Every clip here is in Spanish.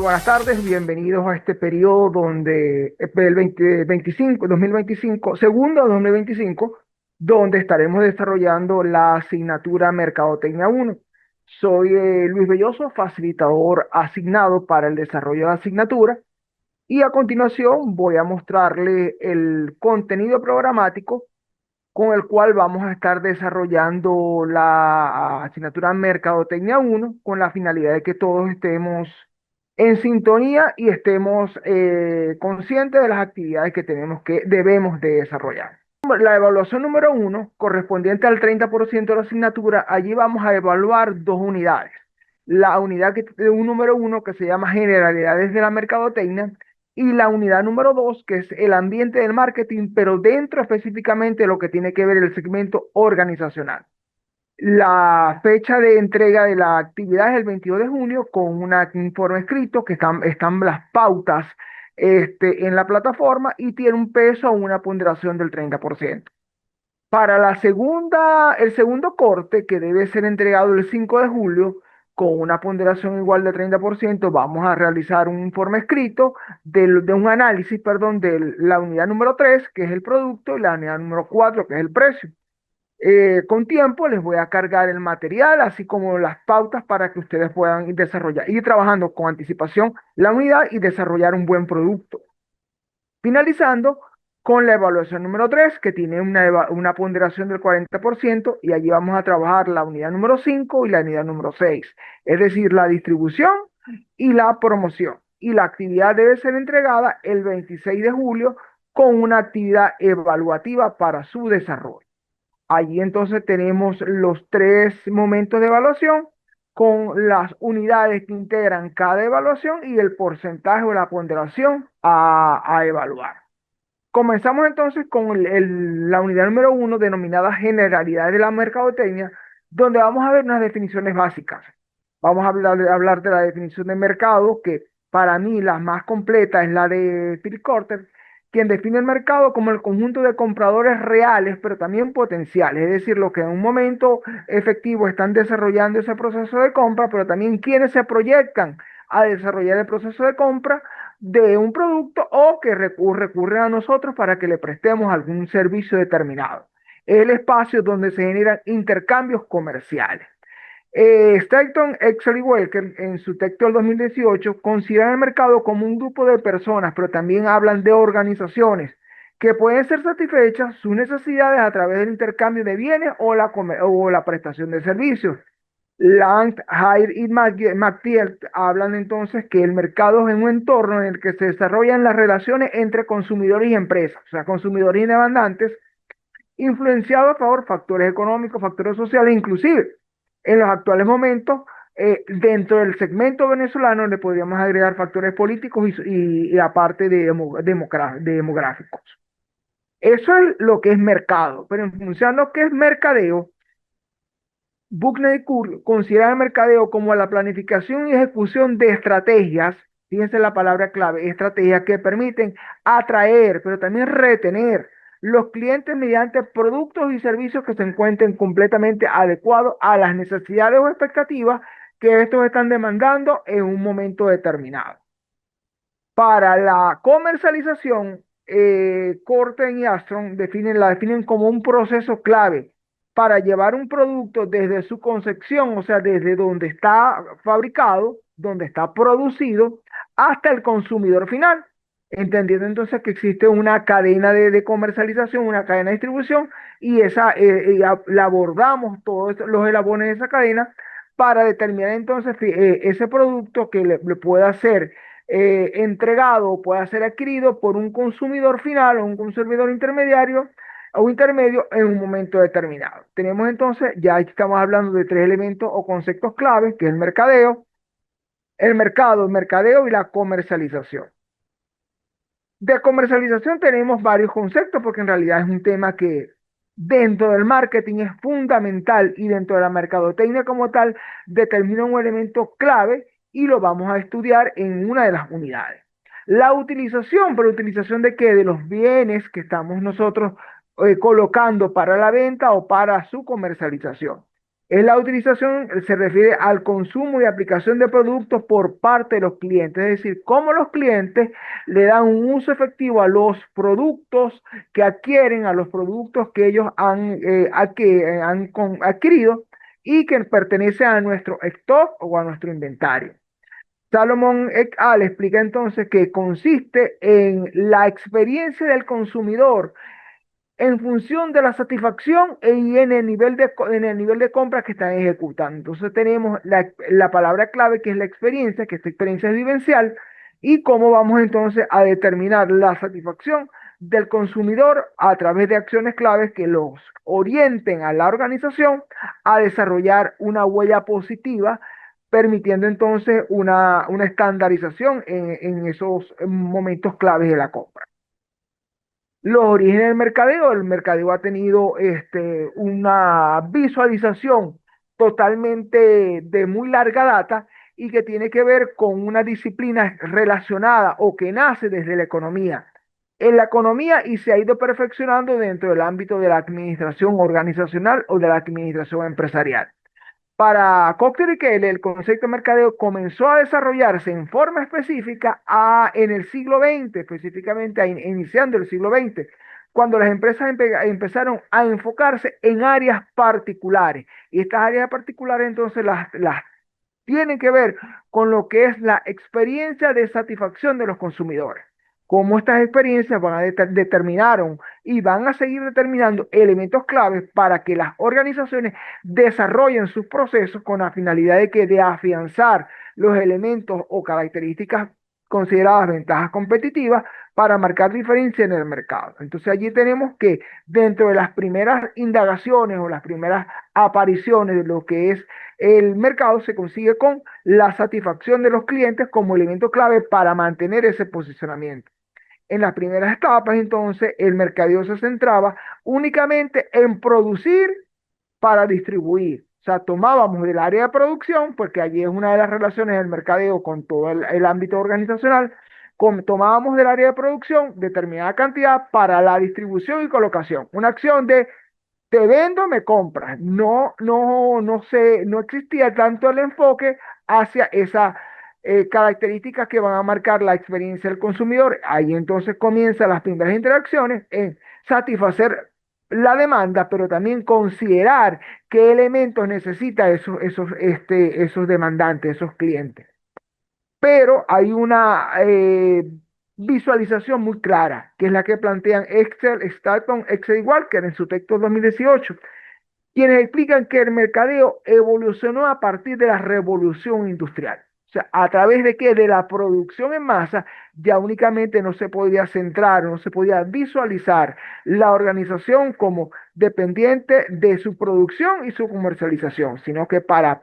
buenas tardes, bienvenidos a este periodo donde el 2025, segundo 2025, donde estaremos desarrollando la asignatura Mercadotecnia 1. Soy Luis Belloso, facilitador asignado para el desarrollo de la asignatura, y a continuación voy a mostrarle el contenido programático con el cual vamos a estar desarrollando la asignatura Mercadotecnia 1 con la finalidad de que todos estemos en sintonía y estemos conscientes de las actividades que debemos de desarrollar. La evaluación número 1, correspondiente al 30% de la asignatura, allí vamos a evaluar dos unidades. La unidad número 1, que se llama Generalidades de la Mercadotecnia, y la unidad número 2, que es el ambiente del marketing, pero dentro específicamente de lo que tiene que ver el segmento organizacional. La fecha de entrega de la actividad es el 22 de junio con un informe escrito que están las pautas en la plataforma y tiene un peso o una ponderación del 30%. Para el segundo corte, que debe ser entregado el 5 de julio, con una ponderación igual de 30%, vamos a realizar un informe escrito de un análisis, perdón, de la unidad número 3, que es el producto, y la unidad número 4, que es el precio. Con tiempo les voy a cargar el material, así como las pautas para que ustedes puedan ir trabajando con anticipación la unidad y desarrollar un buen producto. Finalizando con la evaluación número 3, que tiene una ponderación del 40%, y allí vamos a trabajar la unidad número 5 y la unidad número 6, es decir, la distribución y la promoción. Y la actividad debe ser entregada el 26 de julio con una actividad evaluativa para su desarrollo. Allí entonces tenemos los tres momentos de evaluación con las unidades que integran cada evaluación y el porcentaje o la ponderación a evaluar. Comenzamos entonces con la unidad número 1 denominada Generalidades de la Mercadotecnia, donde vamos a ver unas definiciones básicas. Vamos a hablar de la definición de mercado, que para mí la más completa es la de Phil Korter, quien define el mercado como el conjunto de compradores reales, pero también potenciales, es decir, los que en un momento efectivo están desarrollando ese proceso de compra, pero también quienes se proyectan a desarrollar el proceso de compra de un producto o que recurren a nosotros para que le prestemos algún servicio determinado. Es el espacio donde se generan intercambios comerciales. Stanton, Excel y Welker, en su texto del 2018, consideran el mercado como un grupo de personas, pero también hablan de organizaciones que pueden ser satisfechas sus necesidades a través del intercambio de bienes o la prestación de servicios. Lang, Hyde y McTier hablan entonces que el mercado es un entorno en el que se desarrollan las relaciones entre consumidores y empresas, o sea, consumidores y demandantes, influenciado a favor factores económicos, factores sociales, inclusive en los actuales momentos, dentro del segmento venezolano le podríamos agregar factores políticos y aparte demográficos. Eso es lo que es mercado, pero en función de lo que es mercadeo, Buckner y Curl considera el mercadeo como la planificación y ejecución de estrategias, fíjense la palabra clave, estrategias que permiten atraer, pero también retener los clientes mediante productos y servicios que se encuentren completamente adecuados a las necesidades o expectativas que estos están demandando en un momento determinado. Para la comercialización, Corten y Armstrong la definen como un proceso clave para llevar un producto desde su concepción, o sea, desde donde está fabricado, donde está producido, hasta el consumidor final. Entendiendo entonces que existe una cadena de comercialización, una cadena de distribución, y la abordamos todos los eslabones de esa cadena para determinar entonces ese producto que le pueda ser entregado o pueda ser adquirido por un consumidor final o un consumidor intermediario o intermedio en un momento determinado. Tenemos entonces, ya estamos hablando de tres elementos o conceptos claves, que es el mercadeo, el mercado, el mercadeo y la comercialización. De comercialización tenemos varios conceptos porque en realidad es un tema que dentro del marketing es fundamental y dentro de la mercadotecnia como tal determina un elemento clave y lo vamos a estudiar en una de las unidades. La utilización, ¿pero utilización de qué? De los bienes que estamos nosotros colocando para la venta o para su comercialización. Es la utilización, se refiere al consumo y aplicación de productos por parte de los clientes, es decir, cómo los clientes le dan un uso efectivo a los productos que adquieren, a los productos que ellos adquirido y que pertenecen a nuestro stock o a nuestro inventario. Salomón et al. Explica entonces que consiste en la experiencia del consumidor en función de la satisfacción y en el nivel de compra que están ejecutando. Entonces tenemos la palabra clave que es la experiencia, que esta experiencia es vivencial, y cómo vamos entonces a determinar la satisfacción del consumidor a través de acciones claves que los orienten a la organización a desarrollar una huella positiva, permitiendo entonces una estandarización en esos momentos claves de la compra. Los orígenes del mercadeo. El mercadeo ha tenido una visualización totalmente de muy larga data y que tiene que ver con una disciplina relacionada o que nace desde la economía. En la economía y se ha ido perfeccionando dentro del ámbito de la administración organizacional o de la administración empresarial. Para Cocker y Kelly, el concepto de mercadeo comenzó a desarrollarse en forma específica en el siglo XX, específicamente iniciando el siglo XX, cuando las empresas empezaron a enfocarse en áreas particulares. Y estas áreas particulares entonces las tienen que ver con lo que es la experiencia de satisfacción de los consumidores. Cómo estas experiencias determinaron y van a seguir determinando elementos claves para que las organizaciones desarrollen sus procesos con la finalidad de afianzar los elementos o características consideradas ventajas competitivas para marcar diferencia en el mercado. Entonces allí tenemos que dentro de las primeras indagaciones o las primeras apariciones de lo que es el mercado se consigue con la satisfacción de los clientes como elemento clave para mantener ese posicionamiento. En las primeras etapas, entonces, el mercadeo se centraba únicamente en producir para distribuir. O sea, tomábamos del área de producción, porque allí es una de las relaciones del mercadeo con todo el ámbito organizacional, tomábamos del área de producción determinada cantidad para la distribución y colocación. Una acción de te vendo, me compras. No existía tanto el enfoque hacia esa características que van a marcar la experiencia del consumidor. Ahí entonces comienzan las primeras interacciones en satisfacer la demanda, pero también considerar qué elementos necesita esos demandantes, esos clientes. Pero hay una visualización muy clara, que es la que plantean Excel, Stanton, Excel y Walker en su texto 2018, quienes explican que el mercadeo evolucionó a partir de la revolución industrial. O sea, ¿a través de qué? De la producción en masa, ya únicamente no se podía centrar, no se podía visualizar la organización como dependiente de su producción y su comercialización, sino que para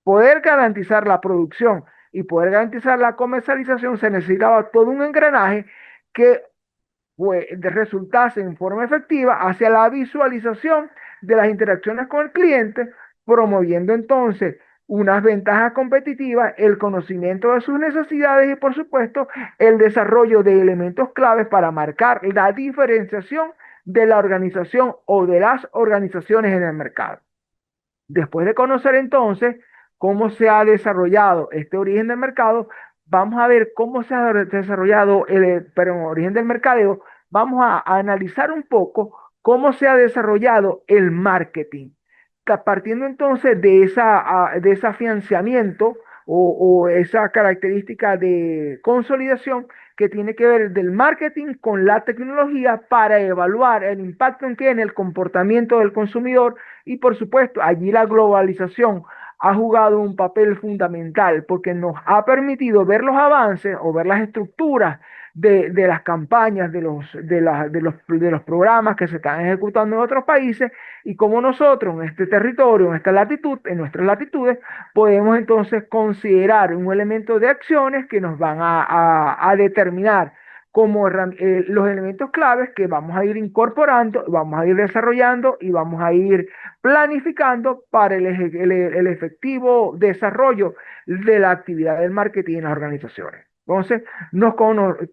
poder garantizar la producción y poder garantizar la comercialización se necesitaba todo un engranaje que pues, resultase en forma efectiva hacia la visualización de las interacciones con el cliente, promoviendo entonces unas ventajas competitivas, el conocimiento de sus necesidades y por supuesto el desarrollo de elementos claves para marcar la diferenciación de la organización o de las organizaciones en el mercado. Después de conocer entonces cómo se ha desarrollado este origen del mercado, vamos a ver cómo se ha desarrollado origen del mercadeo, vamos a analizar un poco cómo se ha desarrollado el marketing. Partiendo entonces de ese afianzamiento o esa característica de consolidación que tiene que ver del marketing con la tecnología para evaluar el impacto en que en el comportamiento del consumidor y por supuesto allí la globalización ha jugado un papel fundamental porque nos ha permitido ver los avances o ver las estructuras de las campañas, de los programas que se están ejecutando en otros países y cómo nosotros en este territorio, en esta latitud, en nuestras latitudes, podemos entonces considerar un elemento de acciones que nos van a determinar como los elementos claves que vamos a ir incorporando, vamos a ir desarrollando y vamos a ir planificando para el efectivo desarrollo de la actividad del marketing en las organizaciones. Entonces,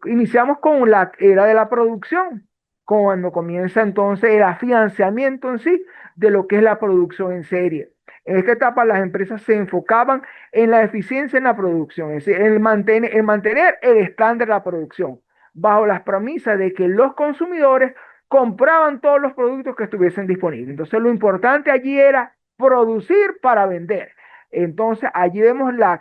iniciamos con la era de la producción, cuando comienza entonces el afianzamiento en sí de lo que es la producción en serie. En esta etapa las empresas se enfocaban en la eficiencia en la producción, es decir, en mantener el estándar de la producción, bajo las premisas de que los consumidores compraban todos los productos que estuviesen disponibles. Entonces lo importante allí era producir para vender. Entonces allí vemos la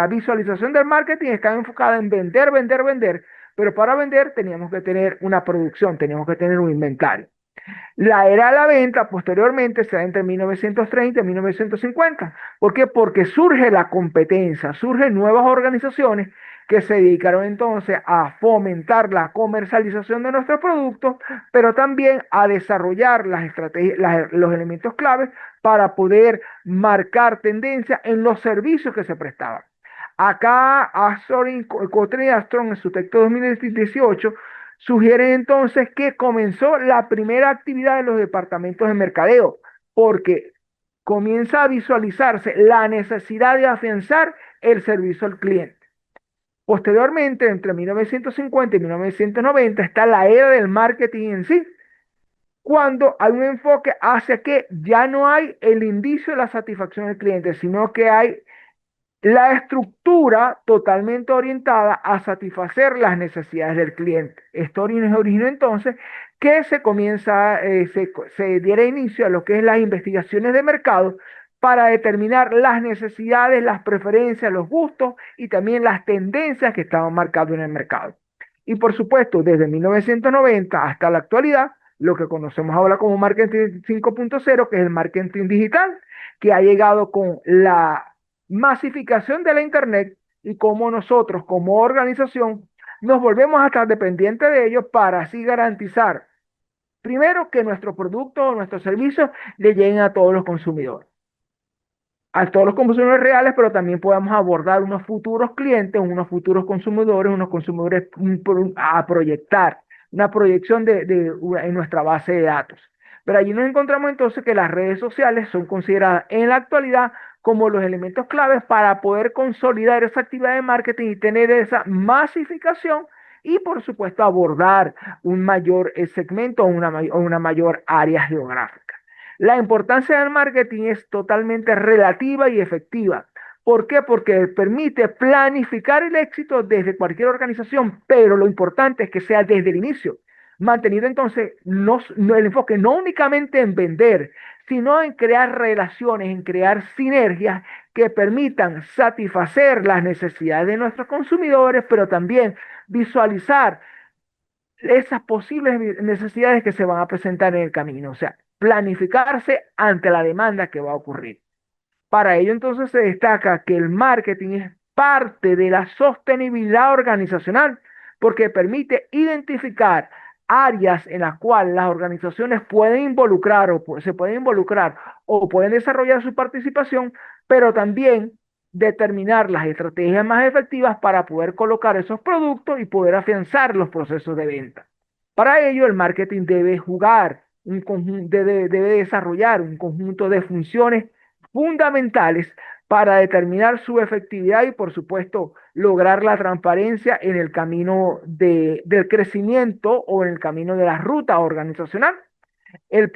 visualización del marketing está enfocada en vender, vender, vender, pero para vender teníamos que tener una producción, teníamos que tener un inventario. La era de la venta posteriormente se da entre 1930 y 1950. ¿Por qué? Porque surge la competencia, surgen nuevas organizaciones que se dedicaron entonces a fomentar la comercialización de nuestros productos, pero también a desarrollar las estrategias, los elementos claves para poder marcar tendencia en los servicios que se prestaban. Acá, Cotren y Armstrong, en su texto 2018, sugieren entonces que comenzó la primera actividad de los departamentos de mercadeo, porque comienza a visualizarse la necesidad de afianzar el servicio al cliente. Posteriormente, entre 1950 y 1990, está la era del marketing en sí, cuando hay un enfoque hacia que ya no hay el indicio de la satisfacción del cliente, sino que hay la estructura totalmente orientada a satisfacer las necesidades del cliente. Esto originó entonces que se diera inicio a lo que es las investigaciones de mercado para determinar las necesidades, las preferencias, los gustos y también las tendencias que estaban marcadas en el mercado. Y por supuesto, desde 1990 hasta la actualidad, lo que conocemos ahora como marketing 5.0, que es el marketing digital, que ha llegado con la masificación de la Internet y cómo nosotros como organización nos volvemos a estar dependientes de ellos para así garantizar, primero, que nuestro producto o nuestros servicios le lleguen a todos los consumidores reales, pero también podamos abordar unos futuros clientes, unos futuros consumidores, unos consumidores a proyectar, una proyección en nuestra base de datos. Pero allí nos encontramos entonces que las redes sociales son consideradas en la actualidad como los elementos claves para poder consolidar esa actividad de marketing y tener esa masificación y por supuesto abordar un mayor segmento o una mayor área geográfica. La importancia del marketing es totalmente relativa y efectiva. ¿Por qué? Porque permite planificar el éxito desde cualquier organización, pero lo importante es que sea desde el inicio. Mantenido entonces el enfoque no únicamente en vender, sino en crear relaciones, en crear sinergias que permitan satisfacer las necesidades de nuestros consumidores, pero también visualizar esas posibles necesidades que se van a presentar en el camino. O sea, planificarse ante la demanda que va a ocurrir. Para ello, entonces, se destaca que el marketing es parte de la sostenibilidad organizacional porque permite identificar áreas en las cuales las organizaciones pueden involucrar se pueden involucrar o pueden desarrollar su participación, pero también determinar las estrategias más efectivas para poder colocar esos productos y poder afianzar los procesos de venta. Para ello, el marketing debe debe desarrollar un conjunto de funciones fundamentales para determinar su efectividad y, por supuesto, lograr la transparencia en el camino del crecimiento o en el camino de la ruta organizacional. La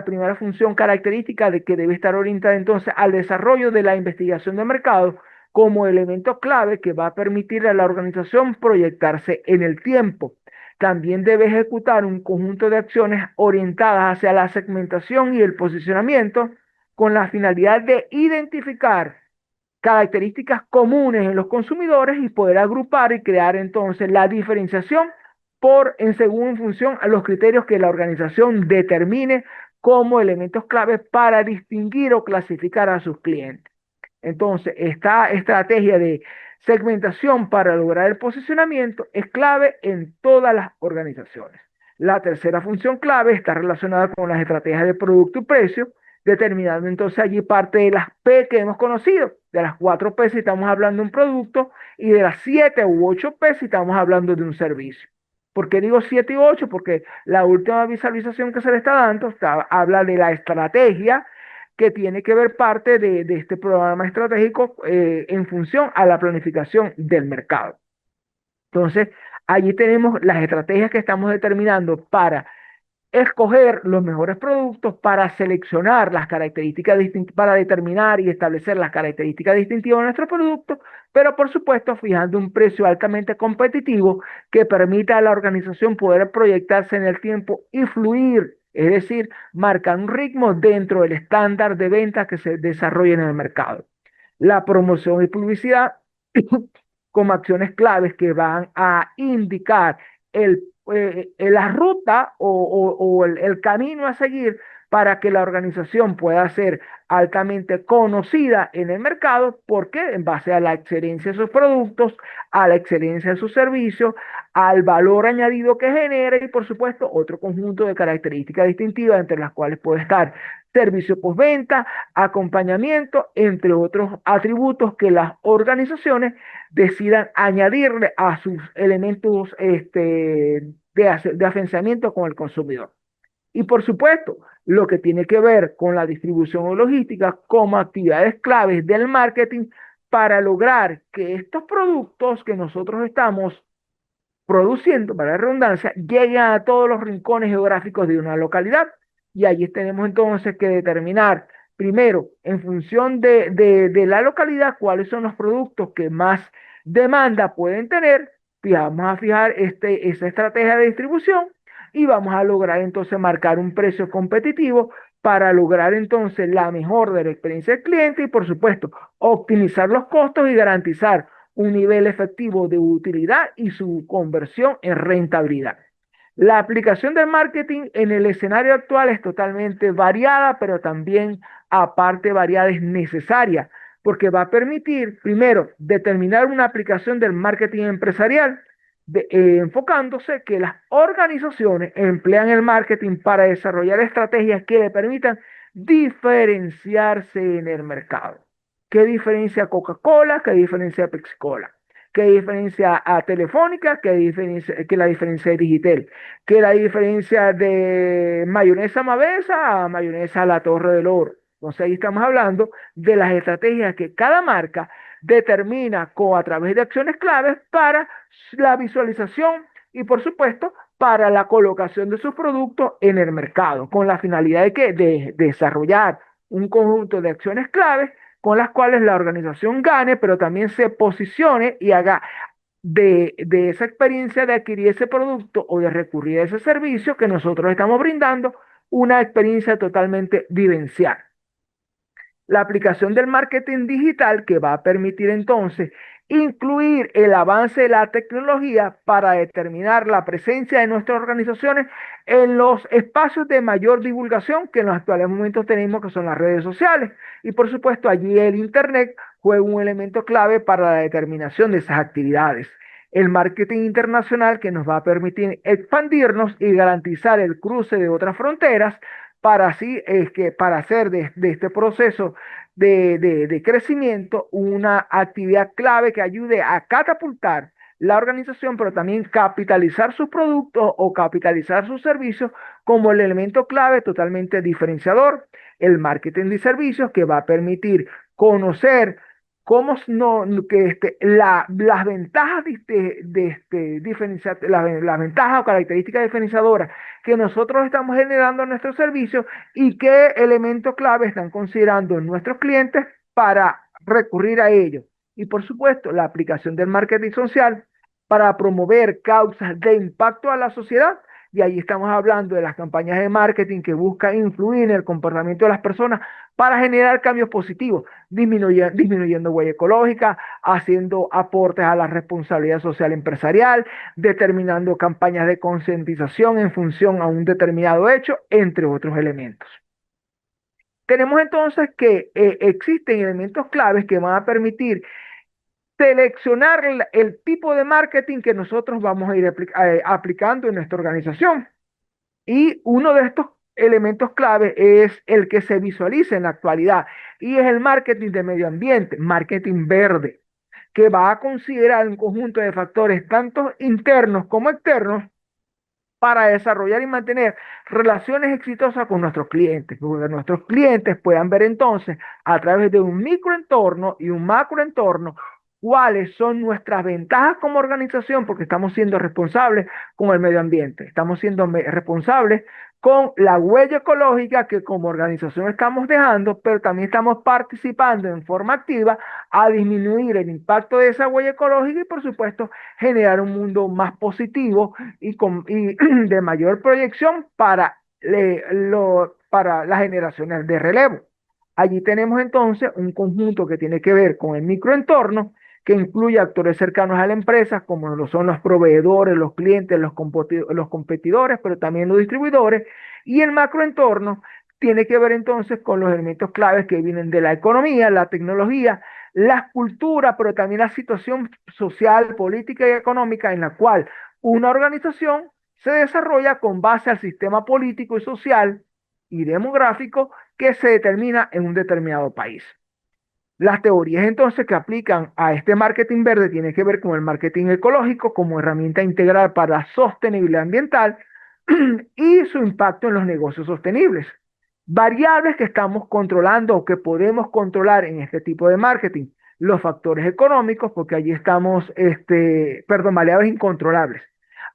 primera función característica de que debe estar orientada entonces al desarrollo de la investigación de mercado como elemento clave que va a permitir a la organización proyectarse en el tiempo. También debe ejecutar un conjunto de acciones orientadas hacia la segmentación y el posicionamiento con la finalidad de identificar características comunes en los consumidores y poder agrupar y crear entonces la diferenciación según en función a los criterios que la organización determine como elementos claves para distinguir o clasificar a sus clientes. Entonces, esta estrategia de segmentación para lograr el posicionamiento es clave en todas las organizaciones. La tercera función clave está relacionada con las estrategias de producto y precio, determinando entonces allí parte de las P que hemos conocido. De las 4 P si estamos hablando de un producto y de las 7 u 8 P si estamos hablando de un servicio. ¿Por qué digo 7 y 8? Porque la última visualización que se le está dando habla de la estrategia que tiene que ver parte de este programa estratégico en función a la planificación del mercado. Entonces, allí tenemos las estrategias que estamos determinando para escoger los mejores productos para seleccionar las características distintivas, para determinar y establecer las características distintivas de nuestros productos, pero por supuesto fijando un precio altamente competitivo que permita a la organización poder proyectarse en el tiempo y fluir, es decir, marcar un ritmo dentro del estándar de ventas que se desarrolla en el mercado. La promoción y publicidad como acciones claves que van a indicar la ruta o el camino a seguir para que la organización pueda ser altamente conocida en el mercado, porque en base a la excelencia de sus productos, a la excelencia de sus servicios, al valor añadido que genera y por supuesto otro conjunto de características distintivas entre las cuales puede estar servicio postventa, acompañamiento, entre otros atributos que las organizaciones decidan añadirle a sus elementos de afianzamiento con el consumidor. Y por supuesto, lo que tiene que ver con la distribución o logística como actividades claves del marketing para lograr que estos productos que nosotros estamos produciendo, para la redundancia, lleguen a todos los rincones geográficos de una localidad. Y allí tenemos entonces que determinar, primero, en función de la localidad, cuáles son los productos que más demanda pueden tener. Vamos a fijar esa estrategia de distribución y vamos a lograr entonces marcar un precio competitivo para lograr entonces la mejor de la experiencia del cliente y por supuesto optimizar los costos y garantizar un nivel efectivo de utilidad y su conversión en rentabilidad. La aplicación del marketing en el escenario actual es totalmente variada, pero también aparte variada es necesaria, porque va a permitir, primero, determinar una aplicación del marketing empresarial, enfocándose que las organizaciones emplean el marketing para desarrollar estrategias que le permitan diferenciarse en el mercado. ¿Qué diferencia Coca-Cola? ¿Qué diferencia Pepsi-Cola? ¿Qué diferencia a Telefónica? ¿Qué la diferencia de Digitel? ¿Qué la diferencia de mayonesa Mavesa a mayonesa La Torre del Oro? Entonces ahí estamos hablando de las estrategias que cada marca determina a través de acciones claves para la visualización y por supuesto para la colocación de sus productos en el mercado, con la finalidad de desarrollar un conjunto de acciones claves con las cuales la organización gane, pero también se posicione y haga de esa experiencia de adquirir ese producto o de recurrir a ese servicio que nosotros estamos brindando, una experiencia totalmente vivencial. La aplicación del marketing digital que va a permitir entonces incluir el avance de la tecnología para determinar la presencia de nuestras organizaciones en los espacios de mayor divulgación que en los actuales momentos tenemos, que son las redes sociales. Y por supuesto, allí el Internet juega un elemento clave para la determinación de esas actividades. El marketing internacional que nos va a permitir expandirnos y garantizar el cruce de otras fronteras para así para hacer de este proceso de crecimiento una actividad clave que ayude a catapultar la organización, pero también capitalizar sus productos o capitalizar sus servicios como el elemento clave totalmente diferenciador. El marketing de servicios que va a permitir conocer cómo no, que las ventajas las ventajas o características diferenciadoras que nosotros estamos generando en nuestros servicios y qué elementos clave están considerando nuestros clientes para recurrir a ellos. Y por supuesto, la aplicación del marketing social para promover causas de impacto a la sociedad. Y ahí estamos hablando de las campañas de marketing que buscan influir en el comportamiento de las personas para generar cambios positivos, disminuyendo huella ecológica, haciendo aportes a la responsabilidad social empresarial, determinando campañas de concientización en función a un determinado hecho, entre otros elementos. Tenemos entonces que existen elementos claves que van a permitir seleccionar el tipo de marketing que nosotros vamos a ir aplicando en nuestra organización. Y uno de estos elementos clave es el que se visualiza en la actualidad y es el marketing de medio ambiente, marketing verde, que va a considerar un conjunto de factores tanto internos como externos para desarrollar y mantener relaciones exitosas con nuestros clientes, porque nuestros clientes puedan ver entonces a través de un microentorno y un macroentorno cuáles son nuestras ventajas como organización, porque estamos siendo responsables con el medio ambiente, estamos siendo responsables con la huella ecológica que como organización estamos dejando, pero también estamos participando en forma activa a disminuir el impacto de esa huella ecológica y, por supuesto, generar un mundo más positivo y de mayor proyección para las generaciones de relevo. Allí tenemos entonces un conjunto que tiene que ver con el microentorno, que incluye actores cercanos a la empresa, como lo son los proveedores, los clientes, los competidores, pero también los distribuidores, y el macroentorno tiene que ver entonces con los elementos claves que vienen de la economía, la tecnología, la cultura, pero también la situación social, política y económica en la cual una organización se desarrolla con base al sistema político y social y demográfico que se determina en un determinado país. Las teorías entonces que aplican a este marketing verde tienen que ver con el marketing ecológico como herramienta integral para la sostenibilidad ambiental y su impacto en los negocios sostenibles. Variables que estamos controlando o que podemos controlar en este tipo de marketing. Los factores económicos, porque allí estamos, variables incontrolables.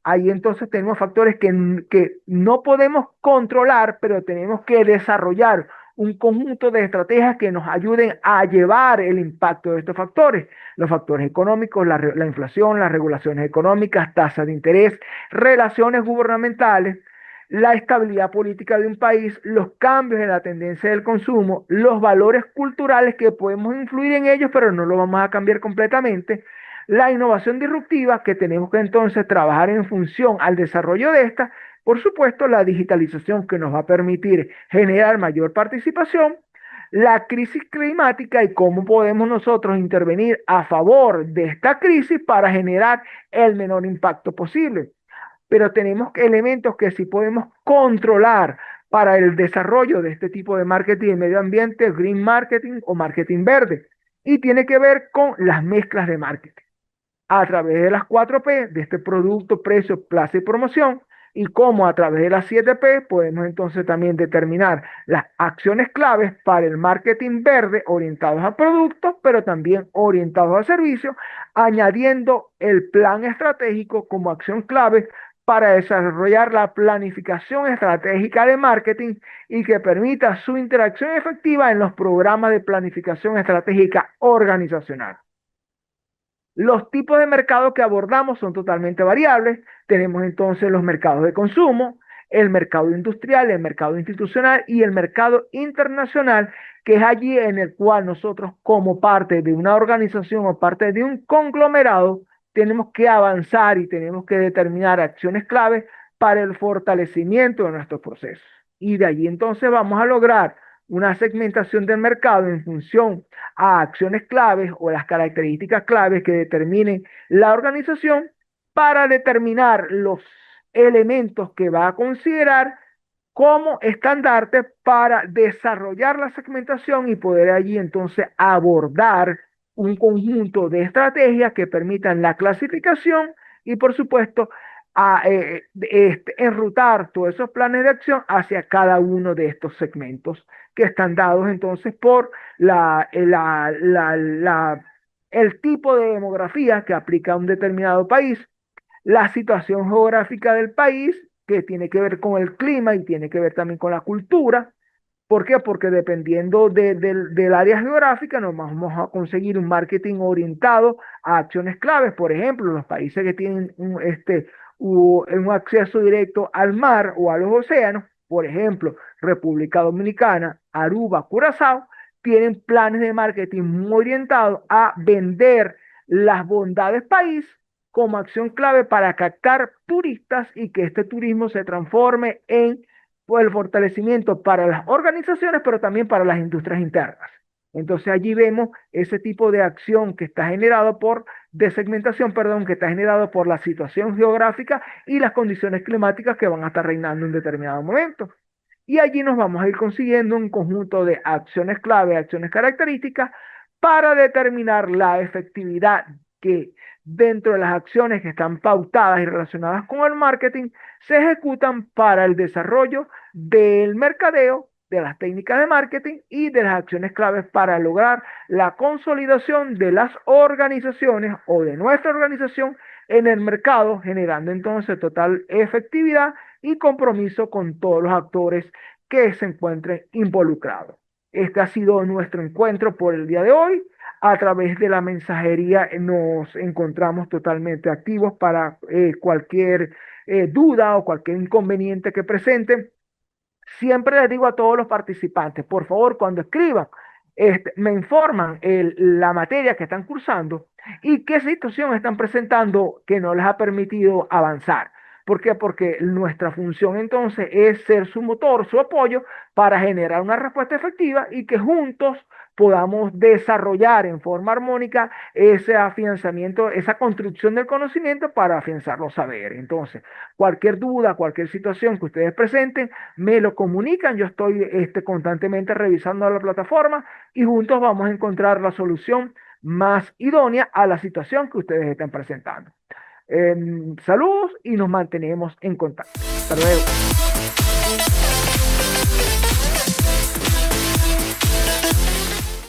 Ahí entonces tenemos factores que no podemos controlar, pero tenemos que desarrollar un conjunto de estrategias que nos ayuden a llevar el impacto de estos factores. Los factores económicos, la inflación, las regulaciones económicas, tasas de interés, relaciones gubernamentales, la estabilidad política de un país, los cambios en la tendencia del consumo, los valores culturales que podemos influir en ellos, pero no lo vamos a cambiar completamente, la innovación disruptiva que tenemos que entonces trabajar en función al desarrollo de esta, por supuesto, la digitalización que nos va a permitir generar mayor participación, la crisis climática y cómo podemos nosotros intervenir a favor de esta crisis para generar el menor impacto posible. Pero tenemos elementos que sí podemos controlar para el desarrollo de este tipo de marketing de medio ambiente, green marketing o marketing verde. Y tiene que ver con las mezclas de marketing a través de las 4P, de este producto, precio, plaza y promoción, y cómo a través de las 7P podemos entonces también determinar las acciones claves para el marketing verde orientados a productos, pero también orientados a servicios, añadiendo el plan estratégico como acción clave para desarrollar la planificación estratégica de marketing y que permita su interacción efectiva en los programas de planificación estratégica organizacional. Los tipos de mercado que abordamos son totalmente variables. Tenemos entonces los mercados de consumo, el mercado industrial, el mercado institucional y el mercado internacional, que es allí en el cual nosotros como parte de una organización o parte de un conglomerado tenemos que avanzar y tenemos que determinar acciones claves para el fortalecimiento de nuestros procesos. Y de allí entonces vamos a lograr una segmentación del mercado en función a acciones claves o las características claves que determinen la organización para determinar los elementos que va a considerar como estandarte para desarrollar la segmentación y poder allí entonces abordar un conjunto de estrategias que permitan la clasificación y por supuesto enrutar todos esos planes de acción hacia cada uno de estos segmentos que están dados entonces por el tipo de demografía que aplica a un determinado país, la situación geográfica del país, que tiene que ver con el clima y tiene que ver también con la cultura. ¿Por qué? Porque dependiendo del área geográfica nos vamos a conseguir un marketing orientado a acciones claves. Por ejemplo, los países que tienen un acceso directo al mar o a los océanos, por ejemplo, República Dominicana, Aruba, Curazao, tienen planes de marketing muy orientados a vender las bondades país como acción clave para captar turistas y que este turismo se transforme en el fortalecimiento para las organizaciones, pero también para las industrias internas. Entonces allí vemos ese tipo de acción que está generado de segmentación, perdón, que está generado por la situación geográfica y las condiciones climáticas que van a estar reinando en determinado momento. Y allí nos vamos a ir consiguiendo un conjunto de acciones clave, acciones características para determinar la efectividad que dentro de las acciones que están pautadas y relacionadas con el marketing se ejecutan para el desarrollo del mercadeo, de las técnicas de marketing y de las acciones claves para lograr la consolidación de las organizaciones o de nuestra organización en el mercado, generando entonces total efectividad y compromiso con todos los actores que se encuentren involucrados. Este ha sido nuestro encuentro por el día de hoy. A través de la mensajería nos encontramos totalmente activos para cualquier duda o cualquier inconveniente que presenten. Siempre les digo a todos los participantes, por favor, cuando escriban, me informan la materia que están cursando y qué situación están presentando que no les ha permitido avanzar. ¿Por qué? Porque nuestra función entonces es ser su motor, su apoyo para generar una respuesta efectiva y que juntos podamos desarrollar en forma armónica ese afianzamiento, esa construcción del conocimiento para afianzar los saberes. Entonces, cualquier duda, cualquier situación que ustedes presenten, me lo comunican. Yo estoy constantemente revisando la plataforma y juntos vamos a encontrar la solución más idónea a la situación que ustedes están presentando. Saludos y nos mantenemos en contacto. Hasta luego.